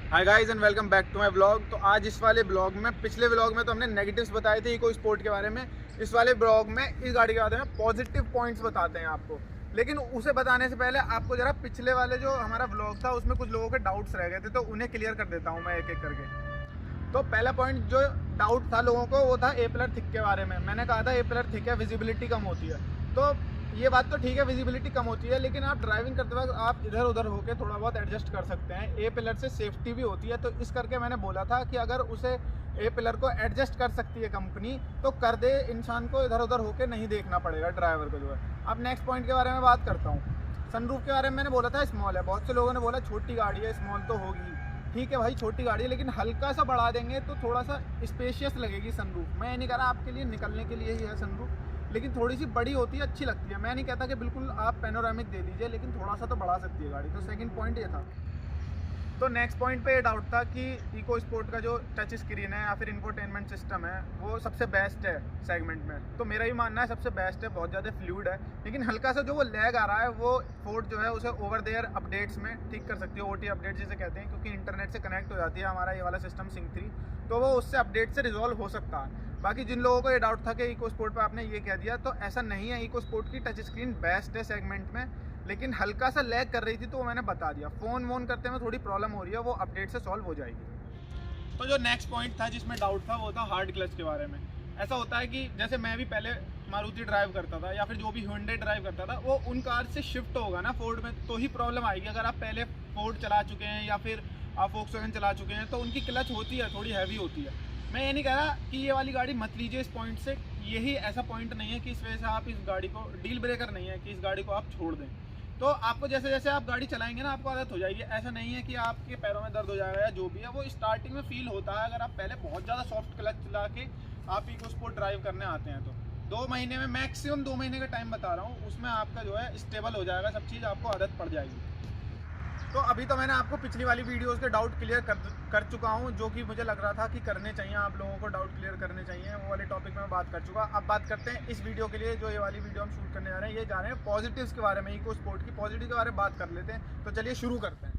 Hi guys and welcome back to my blog. तो आज इस वाले ब्लॉग में, पिछले ब्लॉग में तो हमने नेगेटिव्स बताए थे इको स्पोर्ट के बारे में। इस वाले ब्लॉग में इस गाड़ी के बारे में पॉजिटिव पॉइंट्स बताते हैं आपको। लेकिन उसे बताने से पहले आपको जरा पिछले वाले जो हमारा ब्लॉग था उसमें कुछ लोगों के डाउट्स रह गए थे, तो उन्हें क्लियर कर देता हूँ मैं एक एक करके। तो पहला पॉइंट जो डाउट था लोगों को वो था ए पिलर थिक के बारे में। मैंने कहा था ए पिलर थिक है, विजिबिलिटी कम होती है। तो ये बात तो ठीक है, विजिबिलिटी कम होती है, लेकिन आप ड्राइविंग करते वक्त आप इधर उधर होकर थोड़ा बहुत एडजस्ट कर सकते हैं। ए पिलर से सेफ्टी भी होती है, तो इस करके मैंने बोला था कि अगर उसे ए पिलर को एडजस्ट कर सकती है कंपनी तो कर दे, इंसान को इधर उधर होकर नहीं देखना पड़ेगा ड्राइवर को जो है। अब नेक्स्ट पॉइंट के बारे में बात करता हूँ। सनरूफ के बारे में मैंने बोला था स्मॉल है। बहुत से लोगों ने बोला छोटी गाड़ी है, स्मॉल तो होगी। ठीक है भाई, छोटी गाड़ी है, लेकिन हल्का सा बढ़ा देंगे तो थोड़ा सा स्पेशियस लगेगी सनरूफ। मैं ये नहीं कह रहा आपके लिए निकलने के लिए ही है सनरूफ, लेकिन थोड़ी सी बड़ी होती है, अच्छी लगती है। मैं नहीं कहता कि बिल्कुल आप पैनोरामिक दे दीजिए, लेकिन थोड़ा सा तो बढ़ा सकती है गाड़ी। तो सेकंड पॉइंट ये था। तो नेक्स्ट पॉइंट पे ये डाउट था कि इको स्पोर्ट का जो टच स्क्रीन है या फिर इंफोटेनमेंट सिस्टम है वो सबसे बेस्ट है सेगमेंट में। तो मेरा ही मानना है सबसे बेस्ट है, बहुत ज़्यादा फ्लूइड है। लेकिन हल्का सा जो वो लैग आ रहा है वो फोर्ड जो है उसे ओवर देयर अपडेट्स में ठीक कर सकती है। ओटी अपडेट जिसे कहते हैं, क्योंकि इंटरनेट से कनेक्ट हो जाती है हमारा ये वाला सिस्टम सिंक 3, तो वो उससे अपडेट से रिजॉल्व हो सकता है। बाकी जिन लोगों को ये डाउट था कि इको स्पोर्ट पे आपने ये कह दिया, तो ऐसा नहीं है। इको स्पोर्ट की टच स्क्रीन बेस्ट है सेगमेंट में, लेकिन हल्का सा लैग कर रही थी तो वो मैंने बता दिया। फ़ोन वोन करते में थोड़ी प्रॉब्लम हो रही है, वो अपडेट से सॉल्व हो जाएगी। तो जो नेक्स्ट पॉइंट था जिसमें डाउट था वो था हार्ड क्लच के बारे में। ऐसा होता है कि जैसे मैं भी पहले मारुति ड्राइव करता था या फिर जो भी Hyundai ड्राइव करता था, वो उन कार से शिफ्ट होगा ना फोर्ड में तो ही प्रॉब्लम आएगी। अगर आप पहले फोर्ड चला चुके हैं या फिर आप वोक्सवैगन चला चुके हैं तो उनकी क्लच होती है, थोड़ी हैवी होती है। मैं ये नहीं कह रहा कि ये वाली गाड़ी मत लीजिए इस पॉइंट से। यही ऐसा पॉइंट नहीं है कि इस वजह से आप इस गाड़ी को, डील ब्रेकर नहीं है कि इस गाड़ी को आप छोड़ दें। तो आपको जैसे जैसे आप गाड़ी चलाएंगे ना आपको आदत हो जाएगी। ऐसा नहीं है कि आपके पैरों में दर्द हो जाएगा या जो भी है, वो स्टार्टिंग में फील होता है। अगर आप पहले बहुत ज़्यादा सॉफ्ट क्लच चला के आप इको स्पोर्ट ड्राइव करने आते हैं तो 2 महीने में, मैक्सिमम 2 महीने का टाइम बता रहा हूँ, उसमें आपका जो है स्टेबल हो जाएगा सब चीज़, आपको आदत पड़ जाएगी। तो अभी तो मैंने आपको पिछली वाली वीडियोस के डाउट क्लियर कर चुका हूँ, जो कि मुझे लग रहा था कि करने चाहिए, आप लोगों को डाउट क्लियर करने चाहिए। वो वाले टॉपिक में मैं बात कर चुका। अब बात करते हैं इस वीडियो के लिए, जो ये वाली वीडियो हम शूट करने जा रहे हैं, ये जा रहे हैं पॉजिटिव्स के बारे में। इको स्पोर्ट की पॉजिटिव के बारे में बात कर लेते हैं। तो चलिए शुरू करते हैं।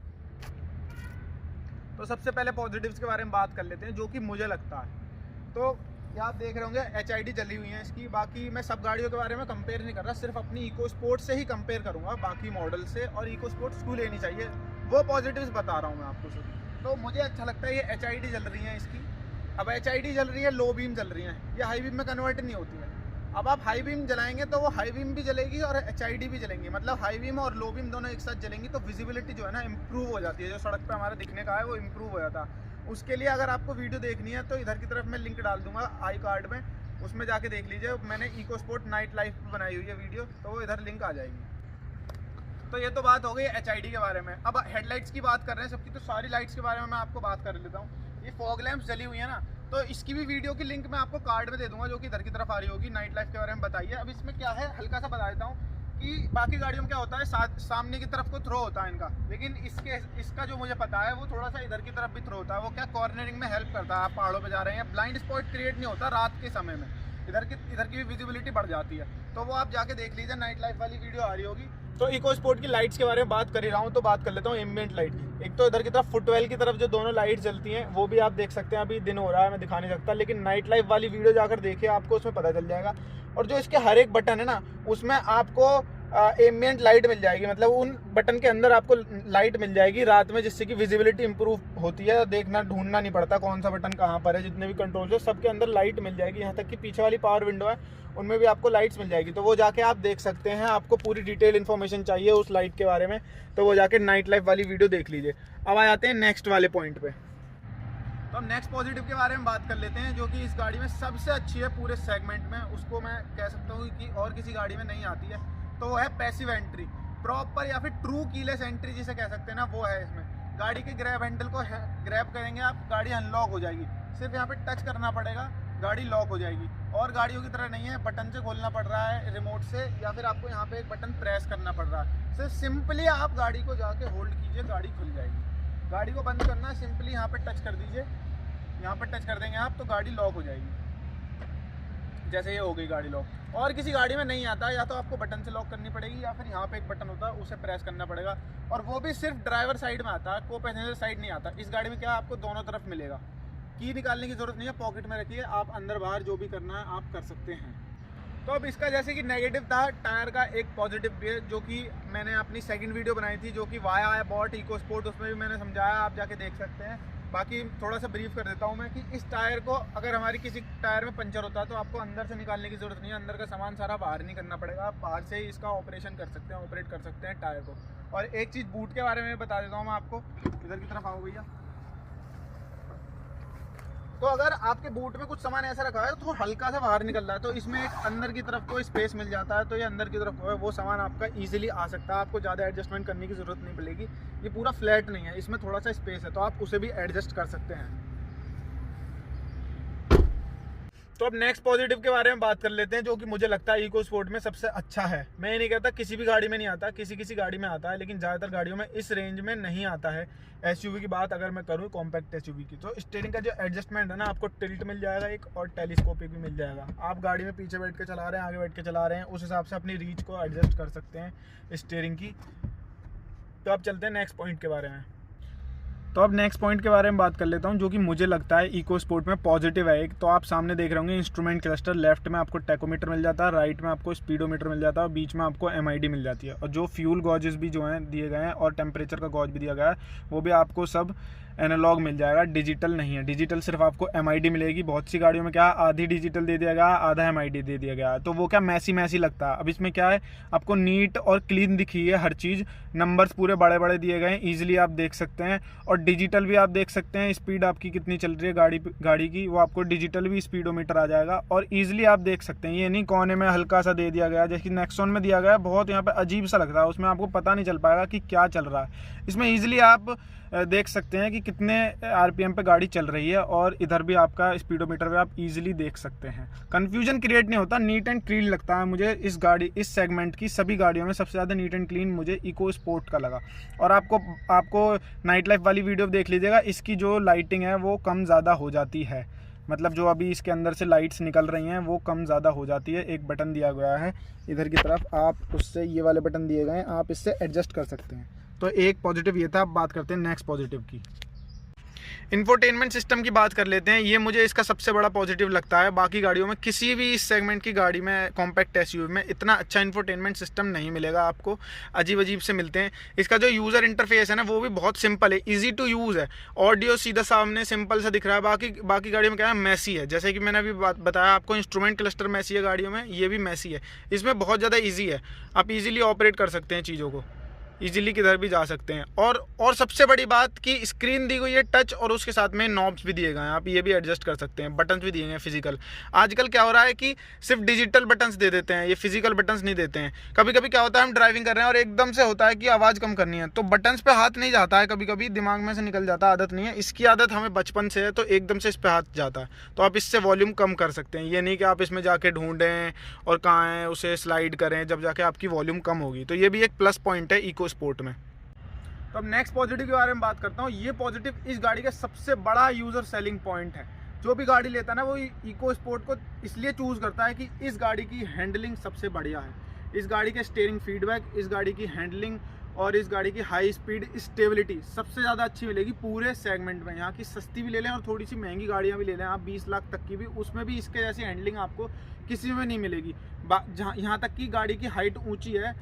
तो सबसे पहले पॉजिटिव्स के बारे में बात कर लेते हैं, जो कि मुझे लगता है। तो आप देख रहे होंगे HID जली हुई है इसकी। बाकी मैं सब गाड़ियों के बारे में कंपेयर नहीं कर रहा, सिर्फ अपनी इको स्पोर्ट से ही कंपेयर करूंगा बाकी मॉडल से। और इको स्पोर्ट क्यों लेनी चाहिए वो पॉजिटिव्स बता रहा हूँ मैं आपको सिर्फ। तो मुझे अच्छा लगता है ये HID जल रही है इसकी। अब HID जल रही है, लो बीम जल रही है, ये हाई बीम में कन्वर्ट नहीं होती है। अब आप हाई बीम जलाएंगे तो वो हाई बीम भी जलेगी और HID भी जलेंगी, मतलब हाई बीम और लो बीम दोनों एक साथ जलेंगी। तो विजिबिलिटी जो है ना इम्प्रूव हो जाती है, जो सड़क पे हमारा दिखने का है वो इम्प्रूव हो जाता है। उसके लिए अगर आपको वीडियो देखनी है तो इधर की तरफ मैं लिंक डाल दूंगा आई कार्ड में, उसमें जाके देख लीजिए। मैंने इको स्पोर्ट नाइट लाइफ बनाई हुई है वीडियो, तो वो इधर लिंक आ जाएगी। तो ये तो बात हो गई HID के बारे में। अब हेडलाइट्स की बात कर रहे हैं सबकी, तो सारी लाइट्स के बारे में मैं आपको बात कर लेता हूँ। ये फॉग लैंप्स जली हुई है ना, तो इसकी भी वीडियो की लिंक मैं आपको कार्ड में दे दूंगा, जो कि इधर की तरफ आ रही होगी। नाइट लाइफ के बारे में बताइए। अब इसमें क्या है हल्का सा बता देता हूँ कि बाकी गाड़ियों में क्या होता है, सामने की तरफ को थ्रो होता है इनका, लेकिन इसका जो मुझे पता है वो थोड़ा सा इधर की तरफ भी थ्रो होता है। वो क्या कॉर्नरिंग में हेल्प करता है। आप पहाड़ों पे जा रहे हैं, ब्लाइंड स्पॉट क्रिएट नहीं होता रात के समय में, इधर की भी विजिबिलिटी बढ़ जाती है। तो वो आप जाके देख लीजिए, नाइट लाइफ वाली वीडियो आ रही होगी। तो इको स्पोर्ट की लाइट्स के बारे में बात कर ही रहा हूँ तो बात कर लेता हूँ एम्बिएंट लाइट। एक तो इधर की तरफ फुटवेल की तरफ जो दोनों लाइट जलती हैं वो भी आप देख सकते हैं। अभी दिन हो रहा है, मैं दिखा नहीं सकता, लेकिन नाइट लाइफ वाली वीडियो जाकर देखिए, आपको उसमें पता चल जाएगा। और जो इसके हर एक बटन है ना, उसमें आपको एम्बिएंट लाइट मिल जाएगी, मतलब उन बटन के अंदर आपको लाइट मिल जाएगी रात में, जिससे कि विजिबिलिटी इंप्रूव होती है। देखना, ढूंढना नहीं पड़ता कौन सा बटन कहाँ पर है। जितने भी कंट्रोल्स है सबके अंदर लाइट मिल जाएगी, यहाँ तक कि पीछे वाली पावर विंडो है उनमें भी आपको लाइट्स मिल जाएगी। तो वो जाके आप देख सकते हैं। आपको पूरी डिटेल इन्फॉर्मेशन चाहिए उस लाइट के बारे में, तो वो जाके नाइट लाइफ वाली वीडियो देख लीजिए। अब आ जाते हैं नेक्स्ट वाले पॉइंट पे। तो हम नेक्स्ट पॉजिटिव के बारे में बात कर लेते हैं, जो कि इस गाड़ी में सबसे अच्छी है पूरे सेगमेंट में। उसको मैं कह सकता हूँ कि और किसी गाड़ी में नहीं आती है, तो वो है पैसिव एंट्री। प्रॉपर या फिर ट्रू कीलेस एंट्री जिसे कह सकते हैं ना, वो है इसमें। गाड़ी के ग्रैब हैंडल को ग्रैब करेंगे आप, गाड़ी अनलॉक हो जाएगी। सिर्फ यहाँ पे टच करना पड़ेगा, गाड़ी लॉक हो जाएगी। और गाड़ियों की तरह नहीं है बटन से खोलना पड़ रहा है रिमोट से, या फिर आपको यहाँ पे एक बटन प्रेस करना पड़ रहा है। सिर्फ सिंपली आप गाड़ी को जाके होल्ड कीजिए, गाड़ी खुल जाएगी। गाड़ी को बंद करना है, सिंपली यहाँ पे टच कर दीजिए, यहाँ पर टच कर देंगे आप तो गाड़ी लॉक हो जाएगी। जैसे ये हो गई गाड़ी लॉक। और किसी गाड़ी में नहीं आता, या तो आपको बटन से लॉक करनी पड़ेगी या फिर यहाँ पे एक बटन होता है उसे प्रेस करना पड़ेगा, और वो भी सिर्फ ड्राइवर साइड में आता है, को पैसेंजर साइड नहीं आता। इस गाड़ी में क्या आपको दोनों तरफ मिलेगा। की निकालने की ज़रूरत नहीं है, पॉकेट में रखिए, आप अंदर बाहर जो भी करना है आप कर सकते हैं। तो अब इसका जैसे कि नेगेटिव था, टायर का एक पॉजिटिव भी है, जो कि मैंने अपनी सेकंड वीडियो बनाई थी जो कि वाया है बॉट इको स्पोर्ट, उसमें भी मैंने समझाया, आप जाके देख सकते हैं। बाकी थोड़ा सा ब्रीफ कर देता हूँ मैं कि इस टायर को अगर हमारी किसी टायर में पंचर होता है तो आपको अंदर से निकालने की ज़रूरत नहीं है, अंदर का सामान सारा बाहर नहीं करना पड़ेगा, आप बाहर से ही इसका ऑपरेशन कर सकते हैं, ऑपरेट कर सकते हैं टायर को। और एक चीज़ बूट के बारे में बता देता हूँ मैं आपको, इधर की तरफ आओ भैया। तो अगर आपके बूट में कुछ सामान ऐसा रखा है तो हल्का सा बाहर निकल रहा है, तो इसमें एक अंदर की तरफ को स्पेस मिल जाता है, तो ये अंदर की तरफ वो सामान आपका इजीली आ सकता है, आपको ज़्यादा एडजस्टमेंट करने की ज़रूरत नहीं पड़ेगी। ये पूरा फ्लैट नहीं है, इसमें थोड़ा सा स्पेस है, तो आप उसे भी एडजस्ट कर सकते हैं। तो अब नेक्स्ट पॉजिटिव के बारे में बात कर लेते हैं, जो कि मुझे लगता है इको स्पोर्ट में सबसे अच्छा है। मैं ये नहीं कहता किसी भी गाड़ी में नहीं आता, किसी गाड़ी में आता है, लेकिन ज़्यादातर गाड़ियों में इस रेंज में नहीं आता है। एसयूवी की बात अगर मैं करूँ, कॉम्पैक्ट एसयूवी की, तो स्टीयरिंग का जो एडजस्टमेंट है ना, आपको टिल्ट मिल जाएगा एक, और टेलीस्कोपिक भी मिल जाएगा। आप गाड़ी में पीछे बैठ के चला रहे हैं, आगे बैठ के चला रहे हैं, उस हिसाब से अपनी रीच को एडजस्ट कर सकते हैं स्टीयरिंग की। तो अब चलते हैं नेक्स्ट पॉइंट के बारे में। तो अब नेक्स्ट पॉइंट के बारे में बात कर लेता हूं, जो कि मुझे लगता है इको स्पोर्ट में पॉजिटिव है। एक तो आप सामने देख रहे होंगे इंस्ट्रूमेंट क्लस्टर, लेफ्ट में आपको टैकोमीटर मिल जाता है, राइट में आपको स्पीडोमीटर मिल जाता है, और बीच में आपको MID मिल जाती है। और जो फ्यूल गॉजेस भी जो हैं दिए गए हैं, और टेम्परेचर का गॉज भी दिया गया है, वो भी आपको सब एनालॉग मिल जाएगा, डिजिटल नहीं है। डिजिटल सिर्फ आपको MID मिलेगी। बहुत सी गाड़ियों में क्या आधी डिजिटल दे दिया गया, आधा MID दे दिया गया, तो वो क्या मैसी लगता है। अब इसमें क्या है, आपको नीट और क्लीन दिखी है हर चीज़, नंबर्स पूरे बड़े बड़े दिए गए हैं, ईजिली आप देख सकते हैं। और डिजिटल भी आप देख सकते हैं, स्पीड आपकी कितनी चल रही है गाड़ी की, वो आपको डिजिटल भी स्पीडोमीटर आ जाएगा, और ईजिली आप देख सकते हैं। ये नहीं कोने में हल्का सा दे दिया गया, जैसे नेक्सॉन में दिया गया, बहुत यहाँ पे अजीब सा लगता है, उसमें आपको पता नहीं चल पाएगा कि क्या चल रहा है। इसमें ईजिली आप देख सकते हैं कि कितने RPM पे गाड़ी चल रही है, और इधर भी आपका स्पीडोमीटर पे आप इजीली देख सकते हैं। कंफ्यूजन क्रिएट नहीं होता, नीट एंड क्लीन लगता है मुझे इस सेगमेंट की सभी गाड़ियों में सबसे ज़्यादा नीट एंड क्लीन मुझे इको स्पोर्ट का लगा। और आपको नाइट लाइफ वाली वीडियो देख लीजिएगा, इसकी जो लाइटिंग है वो कम ज़्यादा हो जाती है, मतलब जो अभी इसके अंदर से लाइट्स निकल रही हैं वो कम ज़्यादा हो जाती है। एक बटन दिया गया है इधर की तरफ, आप उससे, ये वाले बटन दिए गए हैं, आप इससे एडजस्ट कर सकते हैं। तो एक पॉजिटिव ये था। अब बात करते हैं नेक्स्ट पॉजिटिव की। इंफोटेनमेंट सिस्टम की बात कर लेते हैं। ये मुझे इसका सबसे बड़ा पॉजिटिव लगता है। बाकी गाड़ियों में, किसी भी इस सेगमेंट की गाड़ी में, कॉम्पैक्ट एसयूवी में इतना अच्छा इंफोटेनमेंट सिस्टम नहीं मिलेगा आपको, अजीब से मिलते हैं। इसका जो यूज़र इंटरफेस है ना, वो भी बहुत सिंपल है, ईजी टू यूज़ है। ऑडियो सीधा सामने सिंपल सा दिख रहा है। बाकी गाड़ियों में क्या है, मैसी है। जैसे कि मैंने अभी बताया आपको, इंस्ट्रूमेंट क्लस्टर मैसी है गाड़ियों में, ये भी मैसी है। इसमें बहुत ज़्यादा ईजी है, आप ईजिली ऑपरेट कर सकते हैं चीज़ों को, इजीली किधर भी जा सकते हैं। और सबसे बड़ी बात कि स्क्रीन दी गई है टच, और उसके साथ में नॉब्स भी दिए गए हैं, आप ये भी एडजस्ट कर सकते हैं। बटन्स भी दिए गए हैं फिजिकल। आजकल क्या हो रहा है कि सिर्फ डिजिटल बटन्स दे देते हैं, ये फिजिकल बटन्स नहीं देते हैं। कभी कभी क्या होता है, हम ड्राइविंग कर रहे हैं और एकदम से होता है कि आवाज़ कम करनी है, तो बटन्स पे हाथ नहीं जाता है, कभी कभी दिमाग में से निकल जाता है, आदत नहीं है। इसकी आदत हमें बचपन से है, तो एकदम से इस पर हाथ जाता है, तो आप इससे वॉल्यूम कम कर सकते हैं। ये नहीं कि आप इसमें जाके ढूंढें और कहाँ है उसे स्लाइड करें, जब जाके आपकी वॉल्यूम कम होगी। तो ये भी एक प्लस पॉइंट है इको स्पोर्ट में। तो अब नेक्स्ट पॉजिटिव के बारे में बात करता हूँ। ये पॉजिटिव इस गाड़ी का सबसे बड़ा यूज़र सेलिंग पॉइंट है। जो भी गाड़ी लेता है ना, वो इको स्पोर्ट को इसलिए चूज़ करता है कि इस गाड़ी की हैंडलिंग सबसे बढ़िया है। इस गाड़ी के स्टीयरिंग फीडबैक, इस गाड़ी की हैंडलिंग और इस गाड़ी की हाई स्पीड स्टेबिलिटी सबसे ज़्यादा अच्छी मिलेगी पूरे सेगमेंट में। यहाँ की सस्ती भी ले लें और थोड़ी सी महंगी गाड़ियाँ भी ले लें आप, 20 लाख तक की भी, उसमें भी इसके जैसी हैंडलिंग आपको किसी में नहीं मिलेगी। यहाँ तक की गाड़ी की हाइट ऊँची है,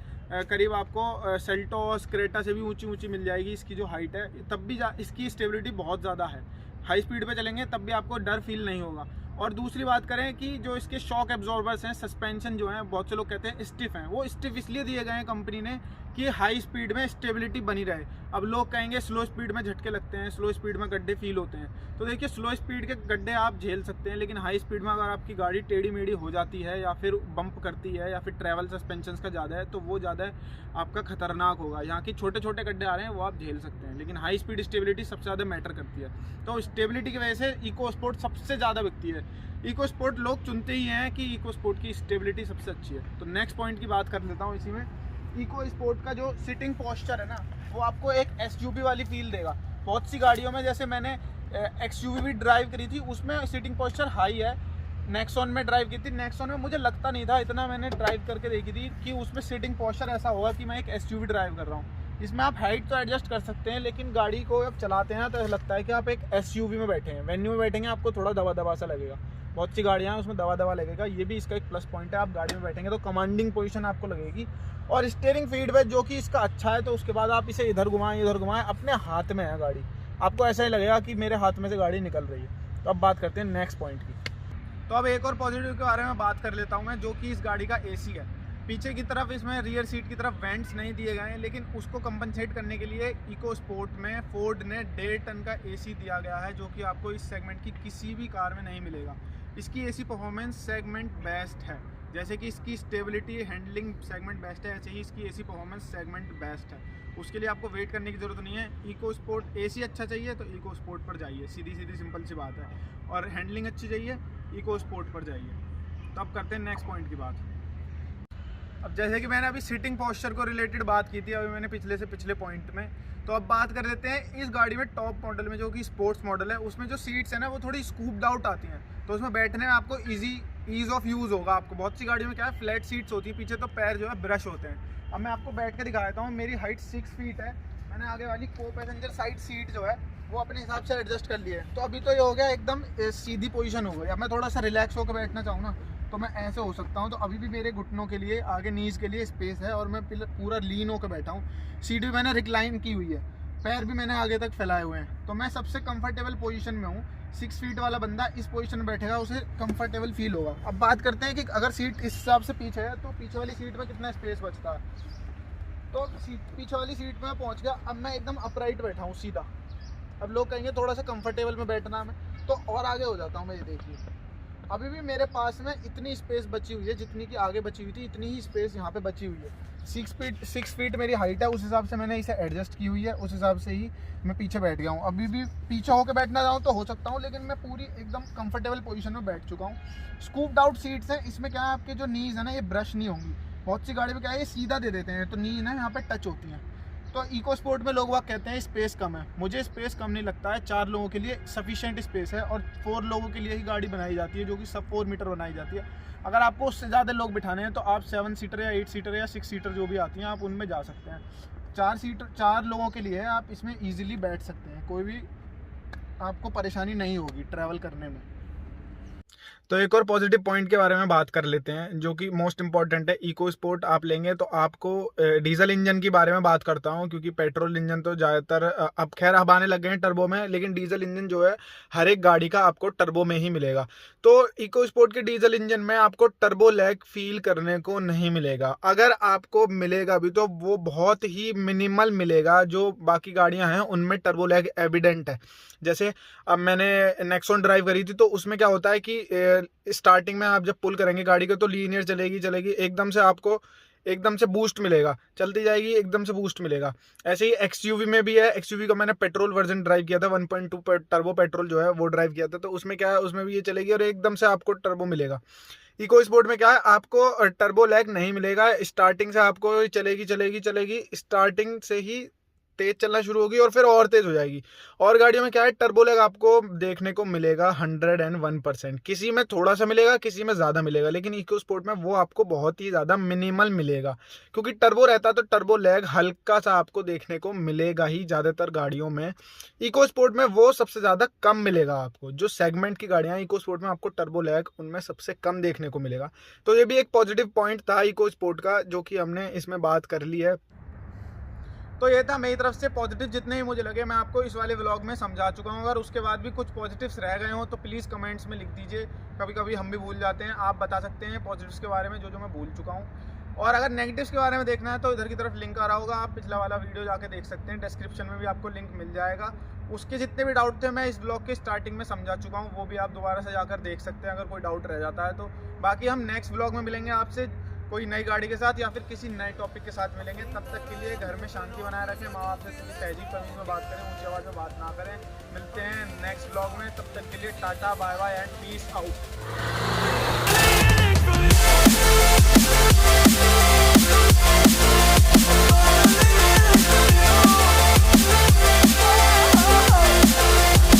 करीब आपको सेल्टोस, क्रेटा से भी ऊंची मिल जाएगी इसकी जो हाइट है, तब भी इसकी स्टेबिलिटी बहुत ज़्यादा है। हाई स्पीड पे चलेंगे तब भी आपको डर फील नहीं होगा। और दूसरी बात करें कि जो इसके शॉक एब्जॉर्बर्स हैं, सस्पेंशन जो हैं, बहुत से लोग कहते हैं स्टिफ हैं, वो स्टिफ इसलिए दिए गए हैं कंपनी ने कि हाई स्पीड में स्टेबिलिटी बनी रहे। अब लोग कहेंगे स्लो स्पीड में झटके लगते हैं, स्लो स्पीड में गड्ढे फील होते हैं, तो देखिए स्लो स्पीड के गड्ढे आप झेल सकते हैं, लेकिन हाई स्पीड में अगर आपकी गाड़ी टेढ़ी मेढ़ी हो जाती है या फिर बम्प करती है या फिर ट्रैवल सस्पेंशन का ज़्यादा है, तो वो ज़्यादा आपका खतरनाक होगा। यहाँ की छोटे छोटे गड्ढे आ रहे हैं वो आप झेल सकते हैं, लेकिन हाई स्पीड स्टेबिलिटी सबसे ज़्यादा मैटर करती है। तो स्टेबिलिटी की वजह से इको स्पोर्ट सबसे ज़्यादा बिकती है। इको स्पोर्ट लोग चुनते ही हैं कि इको स्पोर्ट की स्टेबिलिटी सबसे अच्छी है। तो नेक्स्ट पॉइंट की बात कर लेता हूँ इसी में। इको स्पोर्ट का जो सिटिंग पोस्चर है ना, वो आपको एक एसयूवी वाली फील देगा। बहुत सी गाड़ियों में, जैसे मैंने एक्सयूवी भी ड्राइव करी थी, उसमें सिटिंग पोस्चर हाई है, नेक्सॉन में ड्राइव की थी। नेक्सॉन में मुझे लगता नहीं था इतना, मैंने ड्राइव करके देखी थी कि उसमें सीटिंग पोस्चर ऐसा होगा कि मैं एक एसयूवी ड्राइव कर रहा हूँ। इसमें आप हाइट तो एडजस्ट कर सकते हैं, लेकिन गाड़ी को जब चलाते हैं तो ऐसा लगता है कि आप एक एसयूवी में बैठे हैं। वेन्यू में बैठेंगे आपको थोड़ा दबा दबा सा लगेगा, बहुत सी गाड़ियाँ हैं उसमें दबा दबा लगेगा, ये भी इसका एक प्लस पॉइंट है। आप गाड़ी में बैठेंगे तो कमांडिंग पोजीशन आपको लगेगी। और स्टीयरिंग फीडबैक जो कि इसका अच्छा है, तो उसके बाद आप इसे इधर घुमाएं अपने हाथ में है गाड़ी, आपको ऐसा ही लगेगा कि मेरे हाथ में से गाड़ी निकल रही है। तो अब बात करते हैं नेक्स्ट पॉइंट की। तो अब एक और पॉजिटिव के बारे में बात कर लेता हूँ मैं, जो कि इस गाड़ी का एसी है। पीछे की तरफ इसमें रियर सीट की तरफ वेंट्स नहीं दिए गए हैं, लेकिन उसको कंपनसेट करने के लिए इको स्पोर्ट में फोर्ड ने 1.5 टन का एसी दिया गया है, जो कि आपको इस सेगमेंट की किसी भी कार में नहीं मिलेगा। इसकी एसी परफॉर्मेंस सेगमेंट बेस्ट है, जैसे कि इसकी स्टेबिलिटी हैंडलिंग सेगमेंट बेस्ट है, ऐसे ही इसकी एसी परफॉर्मेंस सेगमेंट बेस्ट है। उसके लिए आपको वेट करने की ज़रूरत नहीं है। इको स्पोर्ट एसी अच्छा चाहिए तो इको स्पोर्ट पर जाइए, सीधी सीधी सिंपल सी बात है। और हैंडलिंग अच्छी चाहिए, इको स्पोर्ट पर जाइए। तो अब करते हैं नेक्स्ट पॉइंट की बात। अब जैसे कि मैंने अभी सीटिंग पोस्चर को रिलेटेड बात की थी अभी मैंने पिछले पॉइंट में, तो अब बात कर लेते हैं इस गाड़ी में टॉप मॉडल में, जो कि स्पोर्ट्स मॉडल है, उसमें जो सीट्स है ना वो थोड़ी स्कूप्ड आउट आती हैं, तो उसमें बैठने में आपको ईज ऑफ यूज़ होगा। आपको बहुत सी गाड़ियों में क्या है, फ्लैट सीट्स होती है, पीछे तो पैर जो है ब्रश होते हैं। अब मैं आपको बैठ के दिखा देता हूँ। मेरी हाइट 6 फीट है, मैंने आगे वाली को पैसेंजर साइड सीट जो है वो अपने हिसाब से एडजस्ट कर लिया है। तो अभी तो ये हो गया एकदम सीधी पोजीशन हो गई। अब मैं थोड़ा सा रिलैक्स होकर बैठना चाहूँ ना तो मैं ऐसे हो सकता हूँ। तो अभी भी मेरे घुटनों के लिए, आगे नीज के लिए स्पेस है और मैं पूरा लीन होकर बैठा हूँ। सीट भी मैंने रिक्लाइन की हुई है, पैर भी मैंने आगे तक फैलाए हुए हैं, तो मैं सबसे कंफर्टेबल पोजीशन में हूँ। 6 फीट वाला बंदा इस पोजीशन में बैठेगा, उसे कंफर्टेबल फील होगा। अब बात करते हैं कि अगर सीट इस हिसाब से पीछे है तो पीछे वाली सीट में कितना स्पेस बचता है। तो पीछे वाली सीट में पहुँच गया। अब मैं एकदम अपराइट बैठा हूँ सीधा। अब लोग कहेंगे थोड़ा सा कंफर्टेबल में बैठना है, तो और आगे हो जाता हूँ मैं। ये देखिए अभी भी मेरे पास में इतनी स्पेस बची हुई है जितनी कि आगे बची हुई थी, इतनी ही स्पेस यहाँ पे बची हुई है। 6 फीट मेरी हाइट है, उस हिसाब से मैंने इसे एडजस्ट की हुई है, उस हिसाब से ही मैं पीछे बैठ गया हूँ। अभी भी पीछे होकर बैठना चाहूँ तो हो सकता हूँ, लेकिन मैं पूरी एकदम कंफर्टेबल पोजीशन में बैठ चुका हूँ। स्कूप्ड आउट सीट्स हैं, इसमें क्या है आपके जो नीज है ना ये ब्रश नहीं होंगी। बहुत सी गाड़ी में क्या है ये सीधा दे देते हैं, तो नी ना यहाँ पे टच होती हैं। तो इको स्पोर्ट में लोग वहाँ कहते हैं स्पेस कम है, मुझे स्पेस कम नहीं लगता है। 4 लोगों के लिए सफिशिएंट स्पेस है और 4 लोगों के लिए ही गाड़ी बनाई जाती है, जो कि सब 4 मीटर बनाई जाती है। अगर आपको उससे ज़्यादा लोग बिठाने हैं तो आप 7 सीटर या 8 सीटर या 6 सीटर जो भी आती हैं आप उनमें जा सकते हैं। 4 लोगों के लिए है, आप इसमें ईजिली बैठ सकते हैं, कोई भी आपको परेशानी नहीं होगी ट्रैवल करने में। तो एक और पॉजिटिव पॉइंट के बारे में बात कर लेते हैं, जो कि मोस्ट इंपॉर्टेंट है। इको स्पोर्ट आप लेंगे तो आपको डीजल इंजन के बारे में बात करता हूं, क्योंकि पेट्रोल इंजन तो ज़्यादातर अब खैर अब आने लग गए हैं टर्बो में, लेकिन डीजल इंजन जो है हर एक गाड़ी का आपको टर्बो में ही मिलेगा। तो इको स्पोर्ट के डीजल इंजन में आपको टर्बो लैग फील करने को नहीं मिलेगा। अगर आपको मिलेगा भी तो वो बहुत ही मिनिमल मिलेगा। जो बाकी गाड़ियाँ हैं उनमें टर्बो लैग एविडेंट है। जैसे अब मैंने नेक्सॉन ड्राइव करी थी, तो उसमें क्या होता है कि स्टार्टिंग में आप जब पुल करेंगे गाड़ी को तो लीनियर चलेगी, एकदम से आपको एकदम से बूस्ट मिलेगा, चलती जाएगी एकदम से बूस्ट मिलेगा। ऐसे ही एक्सयूवी में भी है। एक्सयूवी का मैंने पेट्रोल वर्जन ड्राइव किया था, 1.2 टर्बो पेट्रोल जो है वो ड्राइव किया था, तो उसमें क्या है उसमें भी ये चलेगी और एकदम से आपको टर्बो मिलेगा। इको स्पोर्ट में क्या है आपको टर्बो लैग नहीं मिलेगा, स्टार्टिंग से आपको चलेगी स्टार्टिंग से ही तेज चलना शुरू होगी और फिर और तेज हो जाएगी। और गाड़ियों में क्या है टर्बो लैग आपको देखने को मिलेगा 101%। किसी में थोड़ा सा मिलेगा, किसी में ज़्यादा मिलेगा, लेकिन इको स्पोर्ट में वो आपको बहुत ही ज़्यादा मिनिमल मिलेगा। क्योंकि टर्बो रहता तो टर्बो लैग हल्का सा आपको देखने को मिलेगा ही ज़्यादातर गाड़ियों में। इको स्पोर्ट में वो सबसे ज़्यादा कम मिलेगा आपको। जो सेगमेंट की गाड़ियाँ इको स्पोर्ट में आपको टर्बो लैग उनमें सबसे कम देखने को मिलेगा। तो ये भी एक पॉजिटिव पॉइंट था इको स्पोर्ट का, जो कि हमने इसमें बात कर ली है। तो ये था मेरी तरफ से पॉजिटिव, जितने ही मुझे लगे मैं आपको इस वाले व्लॉग में समझा चुका हूँ। अगर उसके बाद भी कुछ पॉजिटिव्स रह गए हों तो प्लीज़ कमेंट्स में लिख दीजिए। कभी कभी हम भी भूल जाते हैं, आप बता सकते हैं पॉजिटिव्स के बारे में जो मैं भूल चुका हूँ। और अगर नेगेटिव्स के बारे में देखना है तो इधर की तरफ लिंक आ रहा होगा, आप पिछला वाला वीडियो जाके देख सकते हैं, डिस्क्रिप्शन में भी आपको लिंक मिल जाएगा। उसके जितने भी डाउट थे मैं इस ब्लॉग के स्टार्टिंग में समझा चुका हूँ, वो भी आप दोबारा से जाकर देख सकते हैं अगर कोई डाउट रह जाता है तो। बाकी हम नेक्स्ट ब्लॉग में मिलेंगे आपसे कोई नई गाड़ी के साथ या फिर किसी नए टॉपिक के साथ मिलेंगे। तब तक के लिए घर में शांति बनाए रखें, माँ बाप से तहजीब तमीज़ में बात करें, ऊंची आवाज़ में बात ना करें। मिलते हैं नेक्स्ट ब्लॉग में, तब तक के लिए tata bye bye and peace out.